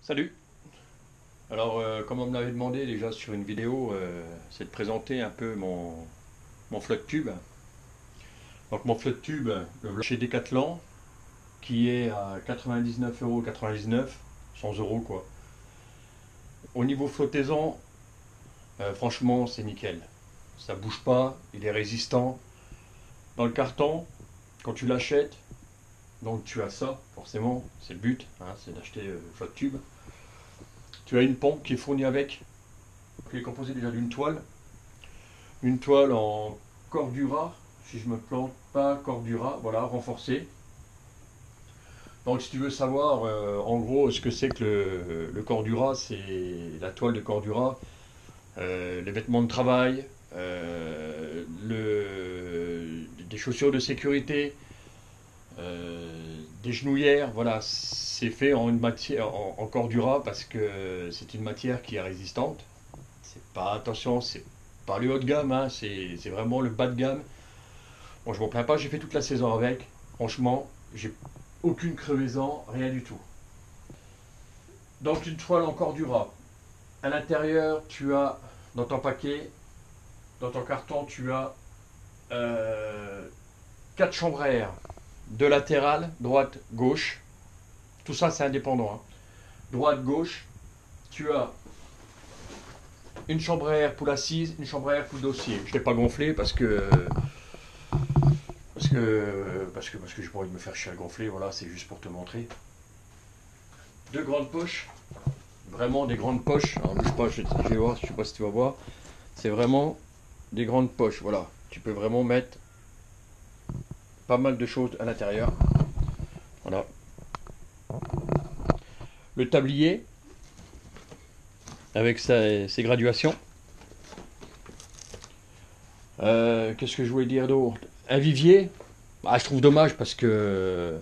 Salut! Alors, comme on me l'avait demandé déjà sur une vidéo, c'est de présenter un peu mon flotte tube. Donc mon flotte tube, le chez Decathlon, qui est à 99,99 €, 100 euros quoi. Au niveau flottaison, franchement c'est nickel. Ça bouge pas, il est résistant. Dans le carton, quand tu l'achètes, donc tu as ça, forcément, c'est le but, hein, c'est d'acheter flotte tube. Tu as une pompe qui est fournie avec, qui est composée déjà d'une toile. Une toile en Cordura, si je me plante pas, Cordura, voilà, renforcée. Donc si tu veux savoir en gros ce que c'est que le Cordura, c'est la toile de Cordura, les vêtements de travail, des chaussures de sécurité, des genouillères, voilà, c'est fait en une matière en Cordura parce que c'est une matière qui est résistante. C'est pas, attention, c'est pas le haut de gamme, hein, c'est vraiment le bas de gamme. Bon, je m'en plains pas, j'ai fait toute la saison avec. Franchement, j'ai aucune crevaison, rien du tout. Donc une toile en Cordura. À l'intérieur, tu as dans ton paquet, dans ton carton, tu as 4 chambres à air. Deux latérales, droite, gauche. Tout ça, c'est indépendant, hein. Droite, gauche. Tu as une chambre à air pour l'assise, une chambre à air pour le dossier. Je ne l'ai pas gonflé parce que j'ai pas envie de me faire chier à gonfler, voilà, c'est juste pour te montrer. Deux grandes poches, vraiment des grandes poches. Alors bouge pas, je vais voir, je sais pas si tu vas voir. C'est vraiment des grandes poches, voilà. Tu peux vraiment mettre pas mal de choses à l'intérieur. Voilà. Le tablier avec ses graduations. Qu'est-ce que je voulais dire d'autre? Un vivier. Ah, je trouve dommage parce que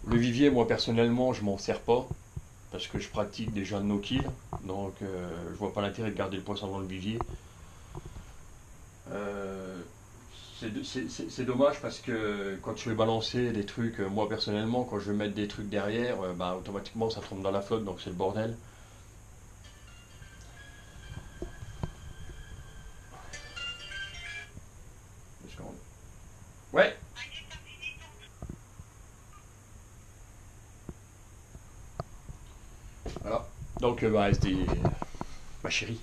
le vivier, moi personnellement, je m'en sers pas parce que je pratique déjà le no-kill, donc je vois pas l'intérêt de garder le poisson dans le vivier. Euh, c'est dommage parce que quand je vais balancer des trucs, moi personnellement, quand je vais mettre des trucs derrière, bah, automatiquement ça tombe dans la flotte, donc c'est le bordel. Ouais, voilà. Donc, bah, c'était ma chérie.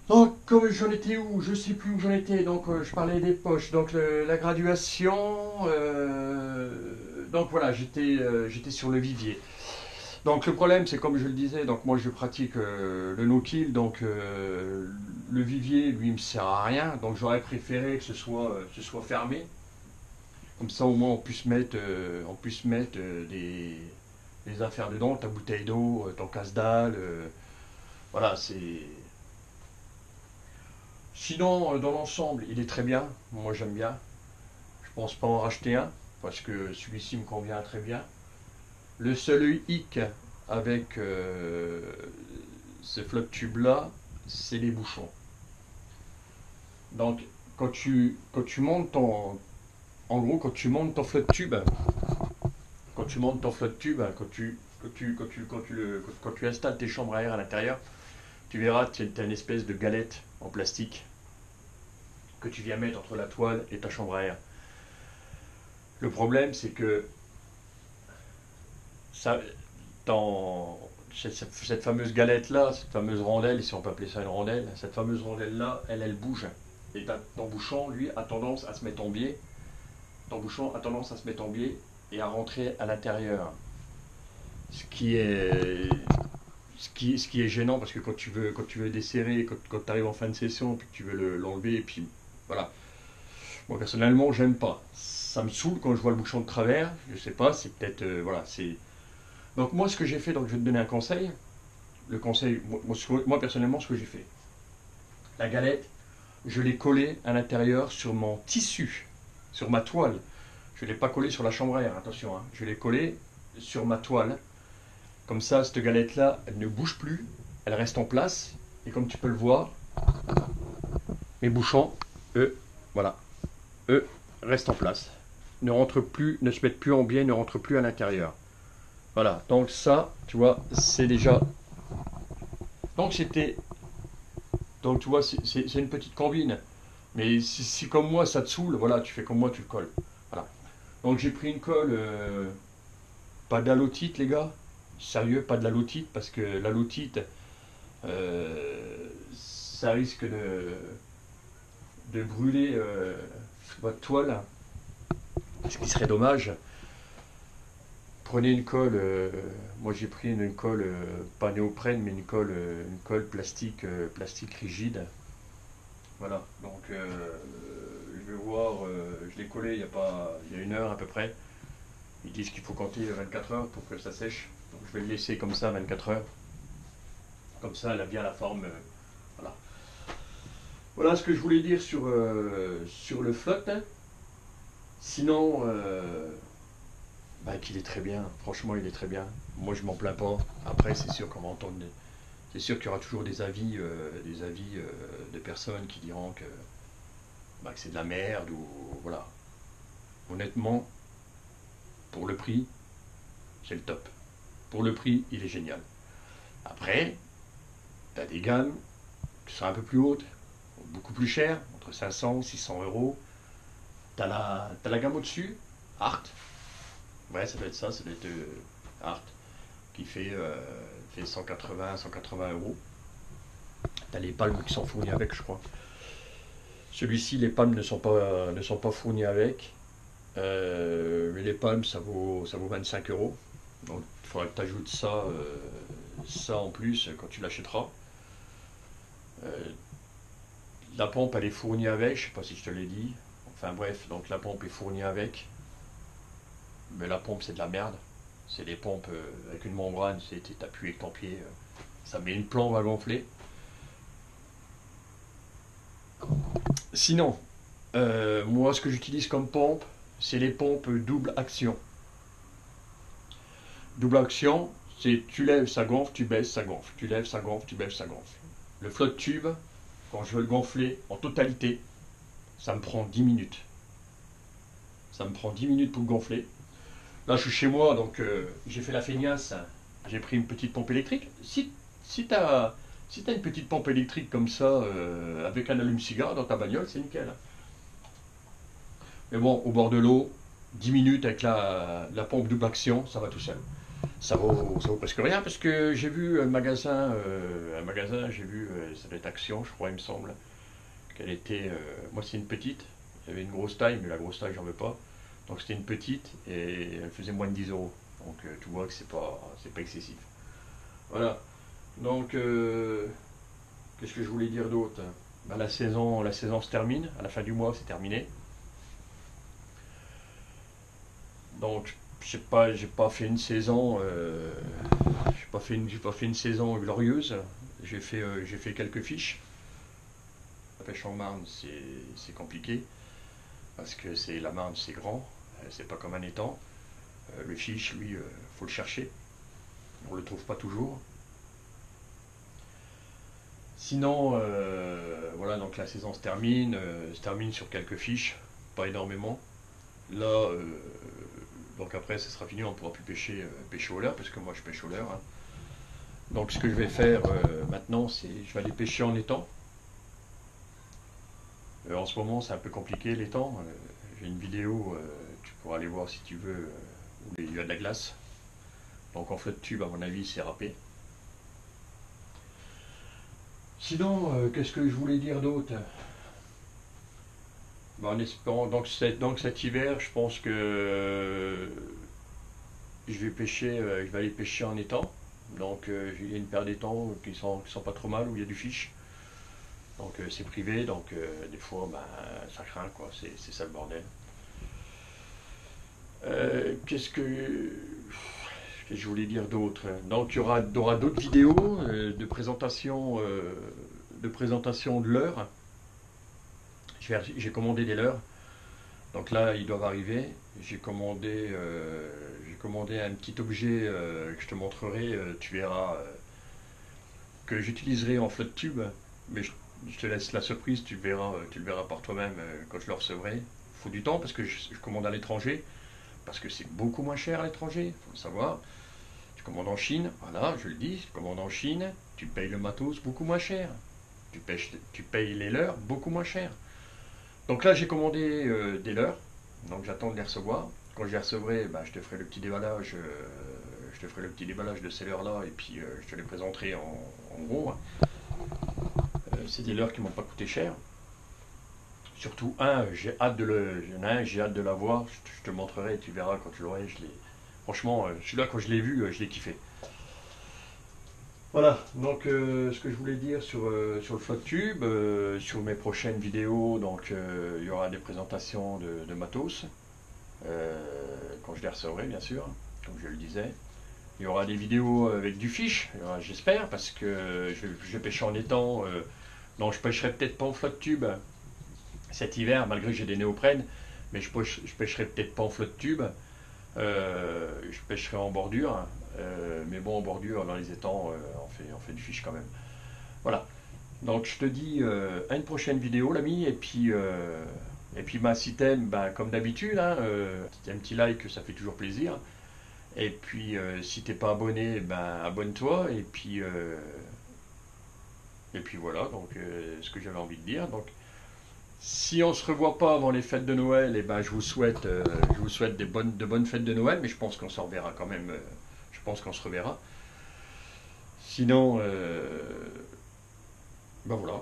Donc, comme j'en étais où? Je sais plus où j'en étais. Donc, je parlais des poches. Donc, la graduation. Donc, voilà, j'étais sur le vivier. Donc, le problème, c'est comme je le disais. Donc, moi, je pratique le no-kill. Donc, le vivier, lui, me sert à rien. Donc, j'aurais préféré que ce soit fermé. Comme ça, au moins, on puisse mettre des affaires dedans. Ta bouteille d'eau, ton casse-dalle. Voilà, c'est. Sinon, dans l'ensemble, il est très bien. Moi, j'aime bien. Je pense pas en racheter un parce que celui-ci me convient très bien. Le seul hic avec ces flotte tubes là, c'est les bouchons. Donc, quand tu montes en gros, quand tu montes ton flotte tube, quand tu montes ton flotte tube, quand tu installes tes chambres à air à l'intérieur, tu verras, tu as une espèce de galette en plastique que tu viens mettre entre la toile et ta chambre à air. Le problème, c'est que ça, dans cette fameuse galette-là, cette fameuse rondelle, si on peut appeler ça une rondelle, cette fameuse rondelle-là, elle bouge. Et ton bouchon, lui, a tendance à se mettre en biais. Ton bouchon a tendance à se mettre en biais et à rentrer à l'intérieur. Ce qui est, ce qui est gênant parce que quand tu veux desserrer, quand tu arrives en fin de session, puis que tu veux l'enlever, et puis voilà. Moi personnellement, j'aime pas. Ça me saoule quand je vois le bouchon de travers. Je sais pas, c'est peut-être voilà, c'est. Donc moi, ce que j'ai fait, donc je vais te donner un conseil. Le conseil, moi personnellement, ce que j'ai fait, la galette, je l'ai collée à l'intérieur sur mon tissu, sur ma toile. Je ne l'ai pas collée sur la chambre à air, attention, hein. Je l'ai collée sur ma toile. Comme ça, cette galette-là, elle ne bouge plus, elle reste en place. Et comme tu peux le voir, mes bouchons, eux, voilà, eux, restent en place. Ne rentrent plus, ne se mettent plus en biais, ne rentrent plus à l'intérieur. Voilà, donc ça, tu vois, c'est déjà... Donc c'était... Donc tu vois, c'est une petite combine. Mais si comme moi ça te saoule, voilà, tu fais comme moi, tu le colles. Voilà. Donc j'ai pris une colle, pas de la lotite les gars. Sérieux, pas de la lotite, parce que la lotite, ça risque de brûler votre toile. Ce qui serait dommage. Prenez une colle, moi j'ai pris une colle, pas néoprène, mais une colle plastique, plastique rigide. Voilà, donc je vais voir, je l'ai collé il y a une heure à peu près. Ils disent qu'il faut compter 24 heures pour que ça sèche. Donc je vais le laisser comme ça 24 heures. Comme ça, elle a bien la forme. Voilà. Voilà ce que je voulais dire sur le flotte, hein. Sinon, bah, qu'il est très bien. Franchement, il est très bien. Moi, je m'en plains pas. Après, c'est sûr qu'on va entendre c'est sûr qu'il y aura toujours des avis de personnes qui diront bah, que c'est de la merde ou voilà. Honnêtement, pour le prix, c'est le top. Pour le prix, il est génial. Après, tu as des gammes qui sont un peu plus hautes, beaucoup plus chères, entre 500 et 600 euros. T'as la gamme au-dessus, Art. Ouais, ça doit être Art, qui fait 180 euros. T'as les palmes qui sont fournies avec, je crois. Celui-ci, les palmes ne sont pas fournies avec. Mais les palmes, ça vaut 25 euros. Donc, il faudra que tu ajoutes ça en plus quand tu l'achèteras. Euh, la pompe, elle est fournie avec, je sais pas si je te l'ai dit. Enfin bref, donc la pompe est fournie avec. Mais la pompe, c'est de la merde. C'est des pompes avec une membrane, t'appuies avec ton pied. Ça met une plombe à gonfler. Sinon, moi, ce que j'utilise comme pompe, c'est les pompes double action. Double action, c'est tu lèves, ça gonfle, tu baisses, ça gonfle. Tu lèves, ça gonfle, tu baisses, ça gonfle. Le flotte tube, quand je veux le gonfler en totalité, ça me prend 10 minutes. Ça me prend 10 minutes pour le gonfler. Là, je suis chez moi, donc j'ai fait la feignasse. J'ai pris une petite pompe électrique. Si t'as une petite pompe électrique comme ça, avec un allume-cigare dans ta bagnole, c'est nickel. Mais bon, au bord de l'eau, 10 minutes avec la pompe double action, ça va tout seul. Ça vaut presque rien parce que j'ai vu un magasin, j'ai vu, ça doit être Action, je crois, il me semble, qu'elle était, moi c'est une petite, il y avait une grosse taille, mais la grosse taille j'en veux pas. Donc c'était une petite et elle faisait moins de 10 euros. Donc tu vois que c'est pas excessif. Voilà. Donc qu'est-ce que je voulais dire d'autre? Bah, la saison se termine, à la fin du mois c'est terminé. Donc j'ai pas fait une saison, j'ai pas fait une saison glorieuse. J'ai fait quelques fiches. La pêche en Marne, c'est compliqué parce que c'est la Marne, c'est grand, c'est pas comme un étang. Le fiche, lui, faut le chercher. On le trouve pas toujours. Sinon, voilà, donc la saison se termine sur quelques fiches, pas énormément. Là, donc après, ça sera fini, on pourra plus pêcher au leurre, parce que moi je pêche au leurre, hein. Donc ce que je vais faire maintenant, c'est je vais aller pêcher en étang. En ce moment, c'est un peu compliqué l'étang. J'ai une vidéo, tu pourras aller voir si tu veux, où il y a de la glace. Donc en flotte tube, à mon avis, c'est râpé. Sinon, qu'est-ce que je voulais dire d'autre? Ben, en espérant, donc cet hiver, je pense que je vais aller pêcher en étang. Donc il y a une paire d'étangs qui sont pas trop mal, où il y a du fiche. Donc c'est privé, donc des fois ben, ça craint quoi, c'est ça le bordel. Qu'est-ce que je voulais dire d'autre? Donc il y aura d'autres vidéos de présentation de leurres. J'ai commandé des leurres. Donc là, ils doivent arriver. J'ai commandé un petit objet que je te montrerai. Tu verras que j'utiliserai en flotte tube. Mais je te laisse la surprise. Tu le verras par toi-même quand je le recevrai. Il faut du temps parce que je commande à l'étranger. Parce que c'est beaucoup moins cher à l'étranger, il faut le savoir. Je commande en Chine, voilà, je le dis, je commande en Chine, tu payes le matos beaucoup moins cher. Tu payes les leurres beaucoup moins cher. Donc là, j'ai commandé des leurres, donc j'attends de les recevoir. Quand je les recevrai, bah, je te ferai le petit déballage, de ces leurres-là, et puis je te les présenterai en gros, hein. C'est des leurres qui m'ont pas coûté cher. Surtout j'ai hâte il y en a un, j'ai hâte de l'avoir. Je te montrerai, tu verras quand tu l'auras. Franchement, celui-là, quand je l'ai vu, je l'ai kiffé. Voilà, donc ce que je voulais dire sur le FlotTube, sur mes prochaines vidéos, donc il y aura des présentations de matos, quand je les recevrai bien sûr, comme je le disais. Il y aura des vidéos avec du fiche, j'espère, parce que je vais pêcher en étang. Donc je pêcherai peut-être pas en FlotTube cet hiver, malgré que j'ai des néoprènes, mais je pêcherai peut-être pas en FlotTube. Je pêcherai en bordure, mais bon, en bordure, dans les étangs, on fait du fiche quand même. Voilà. Donc je te dis à une prochaine vidéo, l'ami, et puis bah, si t'aimes, bah, comme d'habitude, hein, un petit like, ça fait toujours plaisir. Et puis si t'es pas abonné, ben abonne-toi, et puis voilà, donc ce que j'avais envie de dire. Donc si on se revoit pas avant les fêtes de Noël, et ben je vous souhaite de bonnes fêtes de Noël, mais je pense qu'on se reverra quand même. Je pense qu'on se reverra. Sinon, ben voilà,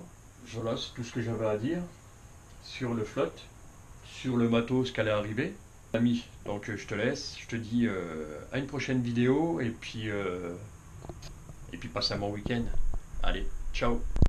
voilà, c'est tout ce que j'avais à dire sur le flotte, sur le matos qu'elle est arrivé. Ami, donc je te laisse, je te dis à une prochaine vidéo, et puis passe un bon week-end. Allez, ciao.